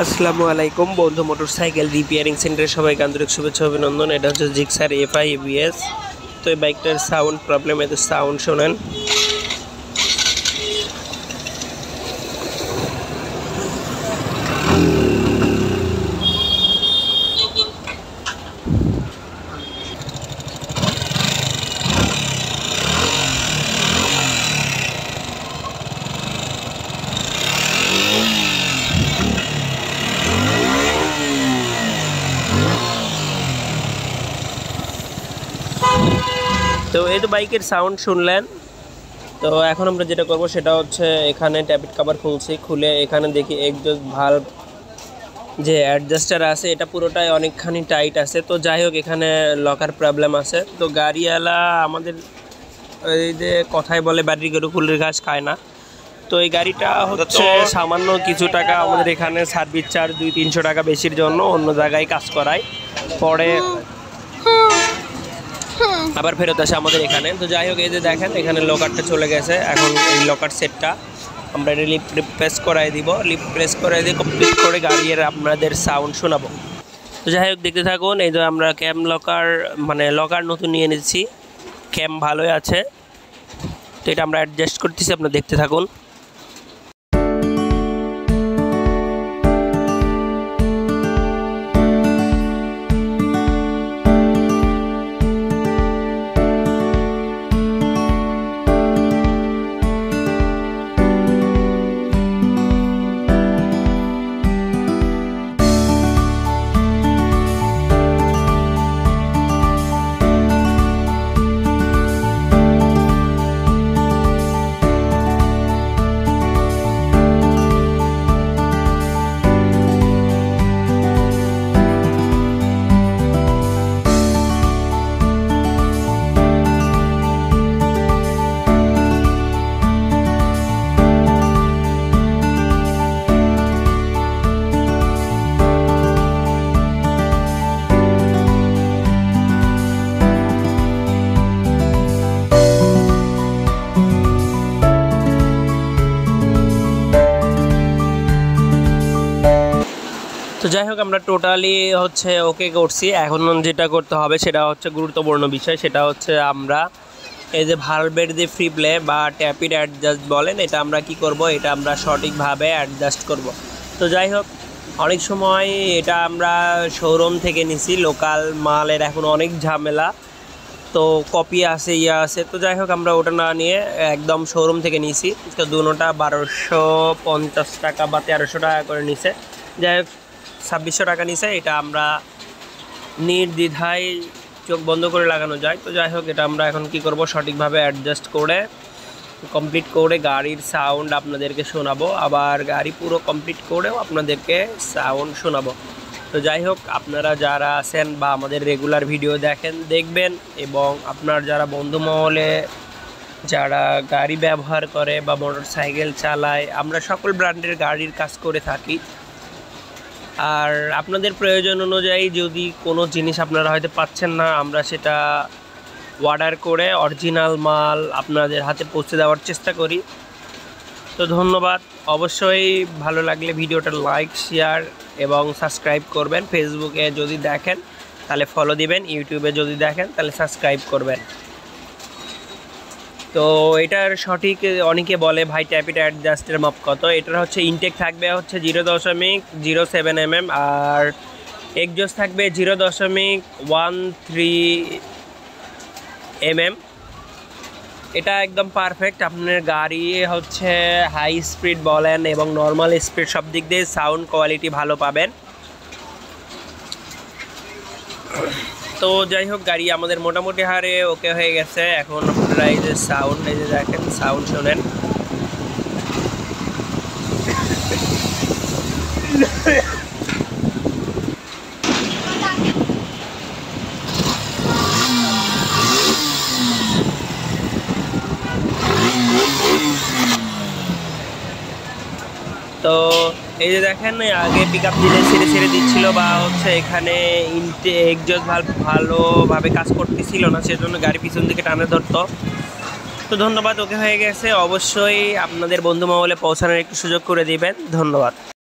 আসসালামু আলাইকুম বন্ধু মোটরসাইকেল রিপেয়ারিং সেন্টারে সবাইকে আন্তরিক শুভেচ্ছা অভিনন্দন। এটা হচ্ছে জিক্সার এফআই এবিএস। তো এই বাইকটার সাউন্ড প্রবলেম, এতে সাউন্ড শোনেন। তো এই তো বাইকের সাউন্ড শুনলেন। তো এখন আমরা যেটা করব সেটা হচ্ছে এখানে ট্যাবিট কভার খুলছি, খুলে এখানে দেখি এক্সজস্ট ভালভ যে অ্যাডজাস্টার আছে এটা পুরোটাই অনেকখানি টাইট আছে। তো যাই হোক, এখানে লকার প্রবলেম আছে। তো গাড়িওয়ালা আমাদের এই যে কথাই বলে বাড়ির গরু ফুলের ঘাস খায় না। তো এই গাড়িটা হচ্ছে সামান্য কিছু টাকা আমাদের এখানে সার্ভিস চার্জ 200-300 টাকা বেশির জন্য অন্য জায়গায় কাজ করায়, পরে আবার ফেরত আসে আমাদের এখানে। তো যাই হোক, এই যে দেখেন এখানে লকারটা চলে গেছে। এখন এই লকার সেটটা আমরা লিপ প্রেস করাই দিব, লিপ প্রেস করাই দিয়ে কমপ্লিট করে গাড়ির আপনাদের সাউন্ড শোনাবো। তো যাই হোক, দেখতে থাকুন। এই যে আমরা ক্যাম লকার লকার নতুন নিয়ে নিচ্ছি, ক্যাম ভালোই আছে। তো এটা আমরা অ্যাডজাস্ট করতেছি, আপনারা দেখতে থাকুন। তো যাই হোক, আমরা টোটালি হচ্ছে ওকে করছি। এখন যেটা করতে হবে সেটা হচ্ছে গুরুত্বপূর্ণ বিষয়, সেটা হচ্ছে আমরা এই যে ভালভের যে ফ্রি প্লে বা ট্যাপিড অ্যাডজাস্ট বলেন, এটা আমরা কি করব, এটা আমরা সঠিকভাবে অ্যাডজাস্ট করব। তো যাই হোক, অনেক সময় এটা আমরা শোরুম থেকে নিছি, লোকাল মালের এখন অনেক ঝামেলা, তো কপি আছে আছে। তো যাই হোক, আমরা ওটা না নিয়ে একদম শোরুম থেকে নিছি। তো দুটোটা 1250 টাকা বা 1300 টাকা করে নিছে। যাই হোক, 2600 টাকা নিছে। এটা আমরা নির্দ্বিধায় চোখ বন্ধ করে লাগানো যায়। তো যাই হোক, এটা আমরা এখন কি করব, সঠিকভাবে অ্যাডজাস্ট করে কমপ্লিট করে গাড়ির সাউন্ড আপনাদেরকে শোনাবো, আবার গাড়ি পুরো কমপ্লিট করেও আপনাদেরকে সাউন্ড শোনাবো। তো যাই হোক, আপনারা যারা আছেন বা আমাদের রেগুলার ভিডিও দেখবেন, এবং আপনার যারা বন্ধু মহলে যারা গাড়ি ব্যবহার করে বা মোটর সাইকেল চালায়, আমরা সকল ব্র্যান্ডের গাড়ির কাজ করে থাকি। আর আপনাদের প্রয়োজন অনুযায়ী যদি কোনো জিনিস আপনারা হয়তো পাচ্ছেন না, আমরা সেটা অর্ডার করে অরিজিনাল মাল আপনাদের হাতে পৌঁছে দেওয়ার চেষ্টা করি। তো ধন্যবাদ। অবশ্যই ভালো লাগলে ভিডিওটা লাইক, শেয়ার এবং সাবস্ক্রাইব করবেন। ফেসবুকে যদি দেখেন তাহলে ফলো দিবেন, ইউটিউবে যদি দেখেন তাহলে সাবস্ক্রাইব করবেন। তো এটার সঠিক অনেকে বলে ভাই ট্যাপিড অ্যাডজাস্টের মাপ কত, এটার হচ্ছে ইনটেক থাকবে হচ্ছে 0.07 mm, আর এক্সজস্ট থাকবে 0.13 mm। এটা একদম পারফেক্ট। আপনার গাড়ি হচ্ছে হাই স্পিড বলেন এবং নর্মাল স্পিড সব দিক দিয়ে সাউন্ড কোয়ালিটি ভালো পাবেন। তো যাই হোক, গাড়ি আমাদের মোটামুটি হারে ওকে হয়ে গেছে। এখন আপনারা এই যে সাউন্ড, এই যে দেখেন সাউন্ড শোনেন। তো এই যে দেখেন, আগে পিক আপ দিলে ছেড়ে দিচ্ছিল বা হচ্ছে এখানে এক্সজস্ট ভালভ ভালোভাবে কাজ করতেছিল না, সেজন্য গাড়ি পিছন দিকে টানে ধরতো। তো ধন্যবাদ, ওকে হয়ে গেছে। অবশ্যই আপনাদের বন্ধু মহলে পৌঁছানোর একটু সুযোগ করে দিবেন। ধন্যবাদ।